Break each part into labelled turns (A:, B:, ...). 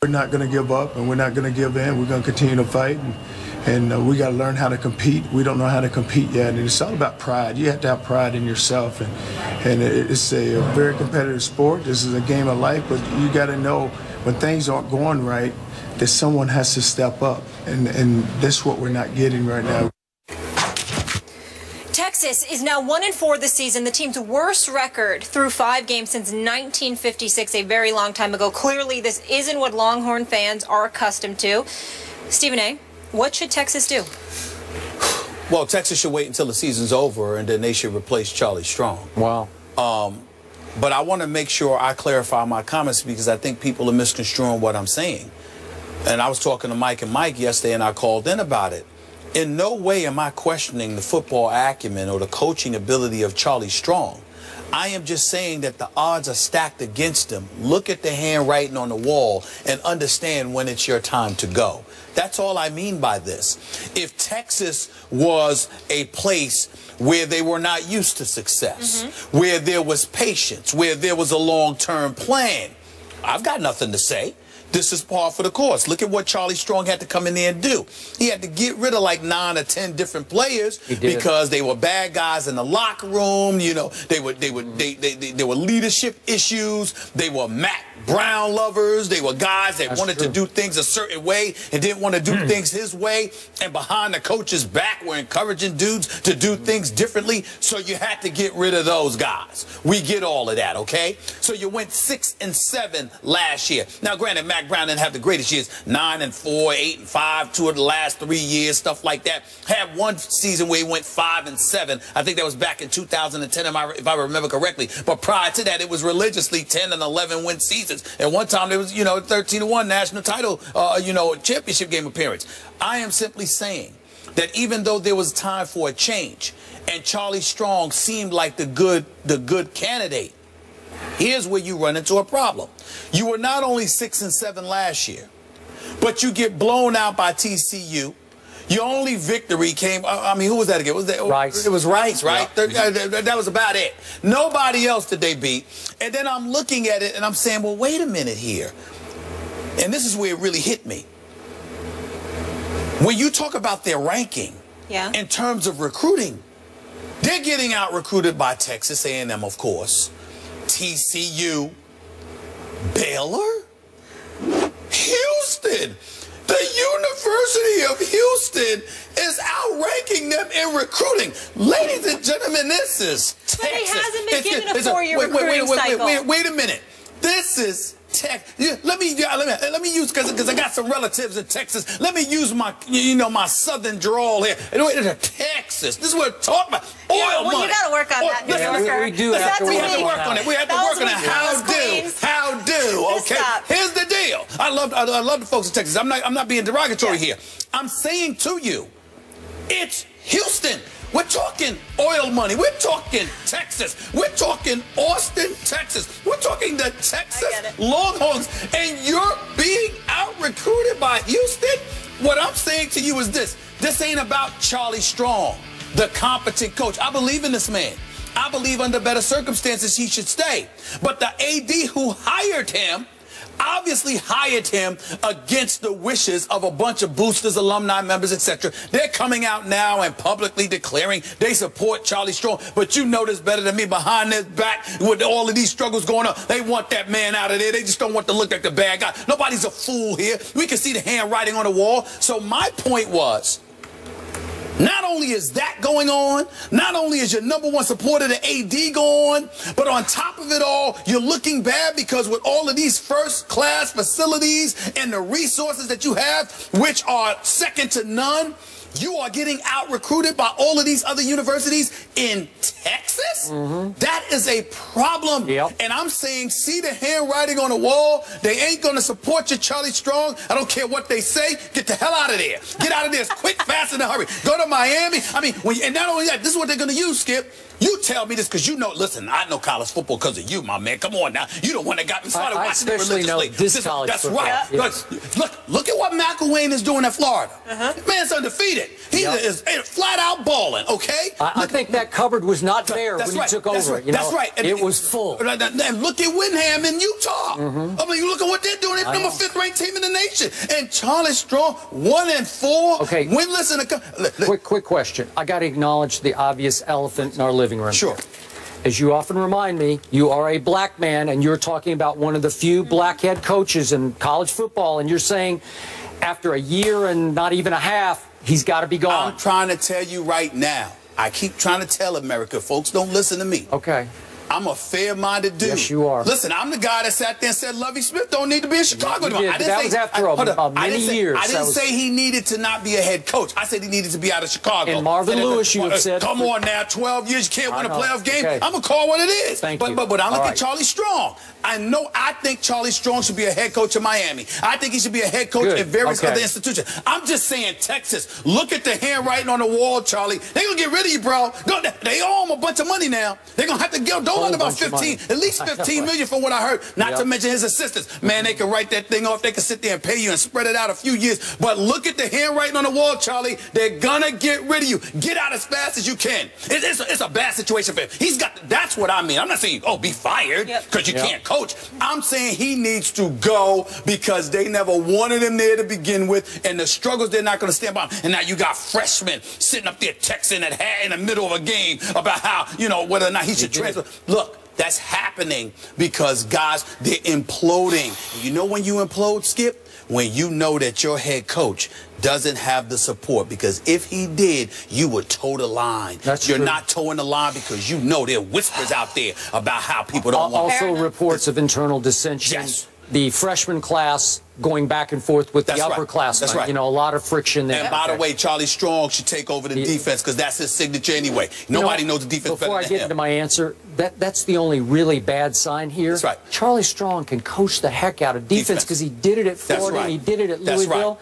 A: We're not going to give up, and we're not going to give in. We're going to continue to fight, and we got to learn how to compete. We don't know how to compete yet, and it's all about pride. You have to have pride in yourself, and it's a very competitive sport. This is a game of life, but you got to know when things aren't going right that someone has to step up, and that's what we're not getting right now.
B: Texas is now 1-4 this season, the team's worst record through 5 games since 1956, a very long time ago. Clearly, this isn't what Longhorn fans are accustomed to. Stephen A., what should Texas do?
C: Well, Texas should wait until the season's over, and then they should replace Charlie Strong.
D: Wow.
C: But I want to make sure I clarify my comments because I think people are misconstruing what I'm saying. And I was talking to Mike and Mike yesterday, and I called in about it. In no way am I questioning the football acumen or the coaching ability of Charlie Strong. I am just saying that the odds are stacked against him. Look at the handwriting on the wall and understand when it's your time to go. That's all I mean by this. If Texas was a place where they were not used to success, where there was patience, where there was a long-term plan, I've got nothing to say. This is par for the course. Look at what Charlie Strong had to come in there and do. He had to get rid of like 9 or 10 different players because they were bad guys in the locker room. You know, there were leadership issues. They were Matt Brown lovers. They were guys that wanted to do things a certain way and didn't want to do things his way. And behind the coach's back were encouraging dudes to do things differently. So you had to get rid of those guys. We get all of that, okay? So you went 6-7 last year. Now, granted, Matt Brown didn't have the greatest years, 9-4, 8-5, 2 of the last 3 years, stuff like that. Had one season where he went 5-7. I think that was back in 2010, if I remember correctly. But prior to that, it was religiously 10 and 11 win seasons. At one time, there was, 13-1 national title, championship game appearance. I am simply saying that even though there was time for a change, and Charlie Strong seemed like the good candidate, here's where you run into a problem. You were not only 6-7 last year, but you get blown out by TCU. Your only victory came, who was that again? Was that
D: Rice?
C: It was Rice, right?
D: Yeah.
C: That was about it. Nobody else did they beat. And then I'm looking at it and I'm saying, well, wait a minute here. And this is where it really hit me. When you talk about their ranking in terms of recruiting, they're getting out-recruited by Texas A&M, of course, TCU, Baylor, Houston. The University of Houston is outranking them in recruiting. Ladies and gentlemen, this is Texas.
B: But he hasn't been given a 4-year recruiting cycle.
C: Wait a minute. This is Texas. Let me use, because I got some relatives in Texas. Let me use my, my southern drawl here. Texas. This is what we're talking about. Oil money.
B: You got to work on that, New Yorker.
D: We do have to
C: work on it. We have to work on it. How do? Okay. Here's the deal. I love the folks in Texas. I'm not being derogatory here. I'm saying to you, it's Houston. We're talking oil money. We're talking Texas. We're talking Austin, Texas. We're talking the Texas Longhorns. And you're being out-recruited by Houston? What I'm saying to you is this. This ain't about Charlie Strong, the competent coach. I believe in this man. I believe under better circumstances he should stay. But the AD who hired him obviously hired him against the wishes of a bunch of boosters, alumni members, etc. They're coming out now and publicly declaring they support Charlie Strong. But you know this better than me. Behind their back, with all of these struggles going on, they want that man out of there. They just don't want to look like the bad guy. Nobody's a fool here. We can see the handwriting on the wall. So my point was, not only is that going on, not only is your #1 supporter, the AD, going, but on top of it all, you're looking bad because with all of these first-class facilities and the resources that you have, which are second to none, you are getting out-recruited by all of these other universities in Texas? That is a problem. And I'm saying, see the handwriting on the wall? They ain't going to support you, Charlie Strong. I don't care what they say. Get the hell out of there. Get out of there quick, fast, in a hurry. Go to Miami. And not only that, this is what they're going to use, Skip. You tell me this because you know, listen, I know college football because of you, my man. Come on now. You the one that got me started watching it religiously.
D: This college
C: That's
D: football.
C: right.
D: Yeah.
C: Look at what McElwain is doing at Florida. Man's undefeated. He is flat out balling, okay?
D: I think that cupboard was not there when he took over.
C: That's right.
D: It was full.
C: And look at Windham in Utah. I mean, you look at what they're doing. They're number 5th ranked team in the nation. And Charlie Strong, 1-4,
D: okay.
C: winless in a
D: Quick question. I got to acknowledge the obvious elephant in our living room.
C: Sure.
D: As you often remind me, you are a black man, and you're talking about one of the few black head coaches in college football, and you're saying after a year and not even a half, he's got to be gone.
C: I'm trying to tell you right now. I keep trying to tell America, folks, don't listen to me.
D: Okay.
C: I'm a fair-minded dude.
D: Yes, you are.
C: Listen, I'm the guy that sat there and said Lovie Smith don't need to be in Chicago anymore.
D: That was after many years.
C: I didn't say he needed to not be a head coach. I said he needed to be out of Chicago.
D: And Marvin Lewis, you have said.
C: Come on now, 12 years, you can't win a playoff game.
D: Okay.
C: I'm going to call what it is.
D: Thank you.
C: But I look at Charlie Strong. I think Charlie Strong should be a head coach in Miami. I think he should be a head coach at various other institutions. I'm just saying, Texas, look at the handwriting on the wall, Charlie. They're going to get rid of you, bro. They owe him a bunch of money now. They're going to have to give Dolan about 15. At least 15 million from what I heard, not to mention his assistants. Man, they can write that thing off. They can sit there and pay you and spread it out a few years. But look at the handwriting on the wall, Charlie. They're going to get rid of you. Get out as fast as you can. It's a bad situation for him. That's what I mean. I'm not saying, be fired because you can't coach. I'm saying he needs to go because they never wanted him there to begin with, and the struggles they're not going to stand by. And now you got freshmen sitting up there texting in the middle of a game about how, whether or not he should transfer. Look. That's happening because, guys, they're imploding. You know when you implode, Skip? When you know that your head coach doesn't have the support, because if he did, you would toe the line. You're not towing the line because you know there are whispers out there about how people don't want
D: Also reports of internal dissension.
C: Yes.
D: The freshman class going back and forth with the upperclassmen.
C: That's right.
D: A lot of friction there.
C: And by the way, Charlie Strong should take over the defense because that's his signature anyway. Nobody knows the defense better than him.
D: Before I get into my answer, that's the only really bad sign here.
C: That's right.
D: Charlie Strong can coach the heck out of defense because he did it at Florida and he did it at Louisville.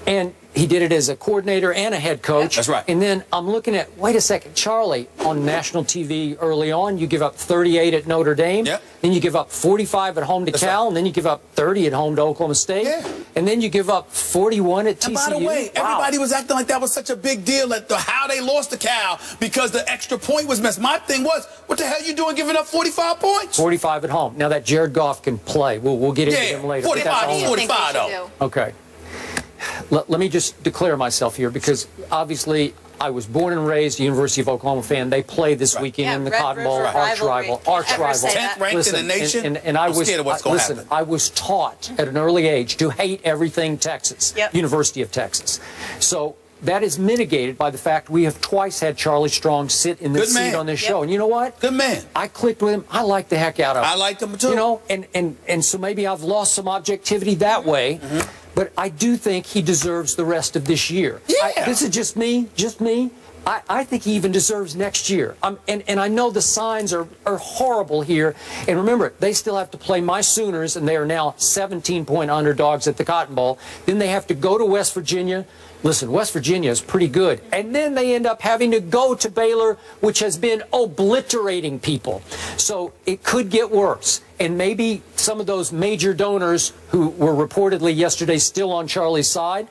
D: And he did it as a coordinator and a head coach.
C: That's right.
D: And then I'm looking at, wait a second, Charlie, on national TV early on, you give up 38 at Notre Dame.
C: Yep.
D: Then you give up 45 at home to Cal. And then you give up 30 at home to Oklahoma State.
C: Yeah.
D: And then you give up 41 at TCU.
C: And by the way, everybody was acting like that was such a big deal at how they lost to Cal because the extra point was missed. My thing was, what the hell are you doing giving up 45 points?
D: 45 at home. Now that Jared Goff can play. We'll get into him later.
C: 45 though.
D: Okay. Let me just declare myself here because obviously I was born and raised a University of Oklahoma fan. They play this weekend in the Cotton Bowl, arch rival.
C: 10th ranked in the nation.
D: And I was
C: scared of what's going to happen.
D: I was taught at an early age to hate everything Texas, University of Texas. So that is mitigated by the fact we have twice had Charlie Strong sit in this seat on this show. And you know what?
C: Good man.
D: I clicked with him. I like the heck out of him.
C: I liked him too.
D: And so maybe I've lost some objectivity that way. But I do think he deserves the rest of this year.
C: Yeah.
D: This is just me. I think he even deserves next year. And I know the signs are horrible here. And remember, they still have to play my Sooners, and they are now 17-point underdogs at the Cotton Bowl. Then they have to go to West Virginia. Listen, West Virginia is pretty good. And then they end up having to go to Baylor, which has been obliterating people. So it could get worse. And maybe some of those major donors who were reportedly yesterday still on Charlie's side,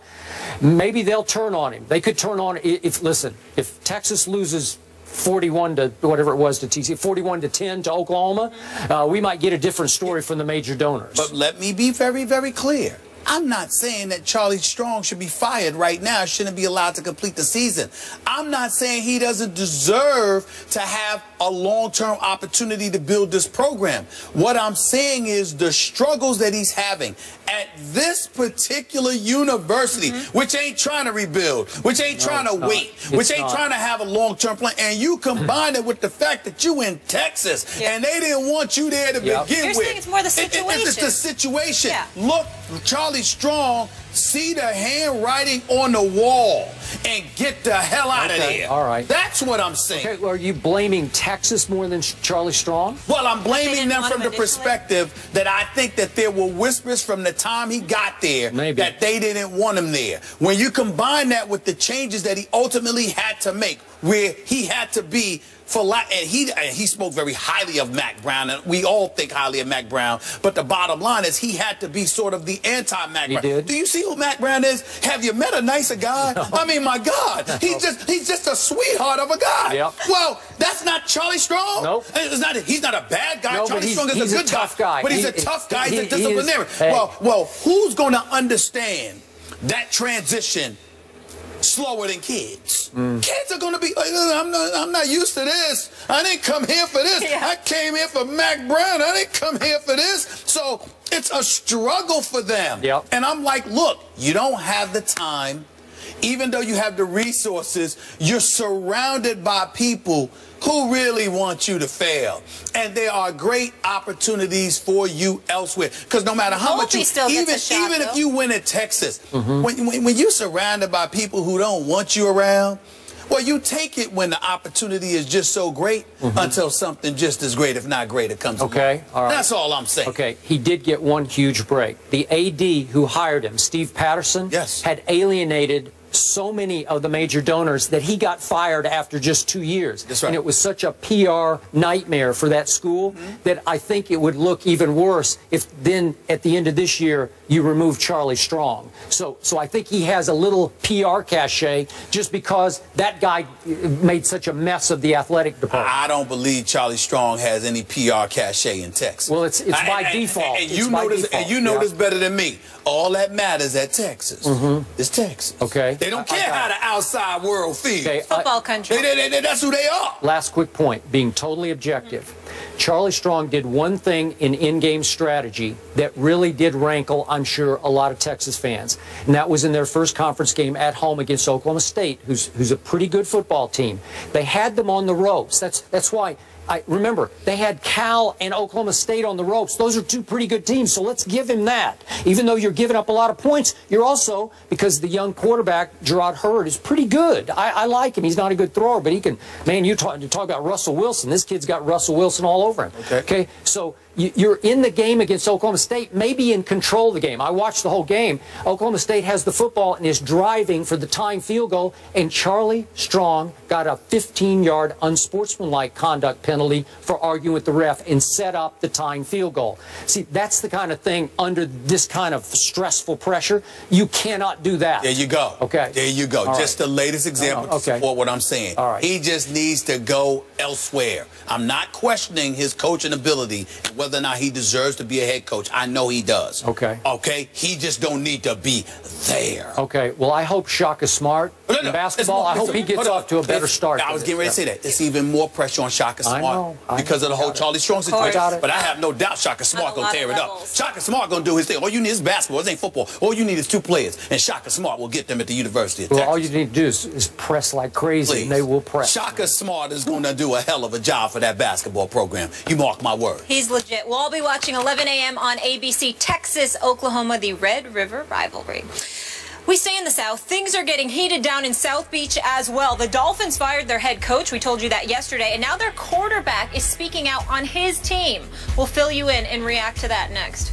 D: maybe they'll turn on him. They could turn on if Texas loses 41 to whatever it was to TCU, 41 to 10 to Oklahoma, we might get a different story from the major donors.
C: But let me be very, very clear. I'm not saying that Charlie Strong should be fired right now, shouldn't be allowed to complete the season. I'm not saying he doesn't deserve to have a long-term opportunity to build this program. What I'm saying is the struggles that he's having at this particular university, which ain't trying to rebuild, which ain't trying to wait, which ain't trying to have a long-term plan, and you combine it with the fact that you in Texas and they didn't want you there to begin with.
B: You're saying it's more the situation.
C: It's the situation. Look, Charlie Strong, see the handwriting on the wall and get the hell out of there.
D: All right.
C: That's what I'm saying.
D: Okay, well, are you blaming Texas more than Charlie Strong?
C: Well, I'm blaming them from the perspective that I think that there were whispers from the time he got there that they didn't want him there. When you combine that with the changes that he ultimately had to make, where he had to be for and he spoke very highly of Mac Brown, and we all think highly of Mac Brown, but the bottom line is he had to be sort of the anti-Mac Brown.
D: Did.
C: Do you see who Mac Brown is? Have you met a nicer guy? No. I mean, my God, he's just a sweetheart of a guy.
D: Yep.
C: Well, that's not Charlie Strong.
D: Nope.
C: He's not a bad guy.
D: No,
C: Charlie Strong is a good
D: tough guy.
C: But he's a tough guy. He's a disciplinarian. Well, who's going to understand that transition slower than kids? Kids are going to be, I'm not used to this. I didn't come here for this. Yeah. I came here for Mac Brown. I didn't come here for this. So it's a struggle for them.
D: Yep.
C: And I'm like, look, you don't have the time. Even though you have the resources, you're surrounded by people who really want you to fail. And there are great opportunities for you elsewhere. Because no matter how much you, even if you win at Texas, when you're surrounded by people who don't want you around, well, you take it when the opportunity is just so great until something just as great, if not greater, comes along.
D: All right.
C: That's all I'm saying.
D: Okay, he did get one huge break. The AD who hired him, Steve Patterson, had alienated so many of the major donors that he got fired after just 2 years.
C: That's right.
D: And it was such a PR nightmare for that school that I think it would look even worse if then at the end of this year you remove Charlie Strong. So I think he has a little PR cachet just because that guy made such a mess of the athletic department.
C: I don't believe Charlie Strong has any PR cachet in Texas.
D: Well, it's by default.
C: And you know this better than me. All that matters at Texas is Texas.
D: Okay.
C: They don't care how the outside world feels.
D: Okay,
B: football country.
C: That's who they are.
D: Last quick point, being totally objective. Charlie Strong did one thing in in-game strategy that really did rankle, I'm sure, a lot of Texas fans. And that was in their first conference game at home against Oklahoma State, who's a pretty good football team. They had them on the ropes. That's why. Remember, they had Cal and Oklahoma State on the ropes. Those are two pretty good teams, so let's give him that. Even though you're giving up a lot of points, you're also, because the young quarterback, Gerard Hurd, is pretty good. I like him. He's not a good thrower, but he can, man, you talk about Russell Wilson. This kid's got Russell Wilson all over him. Okay? So you're in the game against Oklahoma State, maybe in control of the game. I watched the whole game. Oklahoma State has the football and is driving for the tying field goal, and Charlie Strong got a 15-yard unsportsmanlike conduct penalty for arguing with the ref and set up the tying field goal. See, that's the kind of thing under this kind of stressful pressure. You cannot do that.
C: There you go.
D: Okay.
C: There you go. Just the latest example to support what I'm saying.
D: All right.
C: He just needs to go elsewhere. I'm not questioning his coaching ability, whether or not he deserves to be a head coach. I know he does.
D: Okay.
C: Okay? He just don't need to be there.
D: Okay. Well, I hope Shaka Smart in basketball, I hope he gets off to a better start.
C: I was getting ready to say that. There's even more pressure on Shaka Smart because of the whole Charlie Strong situation. But I have no doubt Shaka Smart going to tear it up. Shaka Smart going to do his thing. All you need is basketball. This ain't football. All you need is two players. And Shaka Smart will get them at the University of Texas.
D: All you need to do is press like crazy, and they will press.
C: Shaka Smart is going to do a hell of a job for that basketball program. You mark my word.
B: He's legit. We'll all be watching 11 a.m. on ABC, Texas, Oklahoma, the Red River rivalry. We stay in the South. Things are getting heated down in South Beach as well. The Dolphins fired their head coach. We told you that yesterday. And now their quarterback is speaking out on his team. We'll fill you in and react to that next.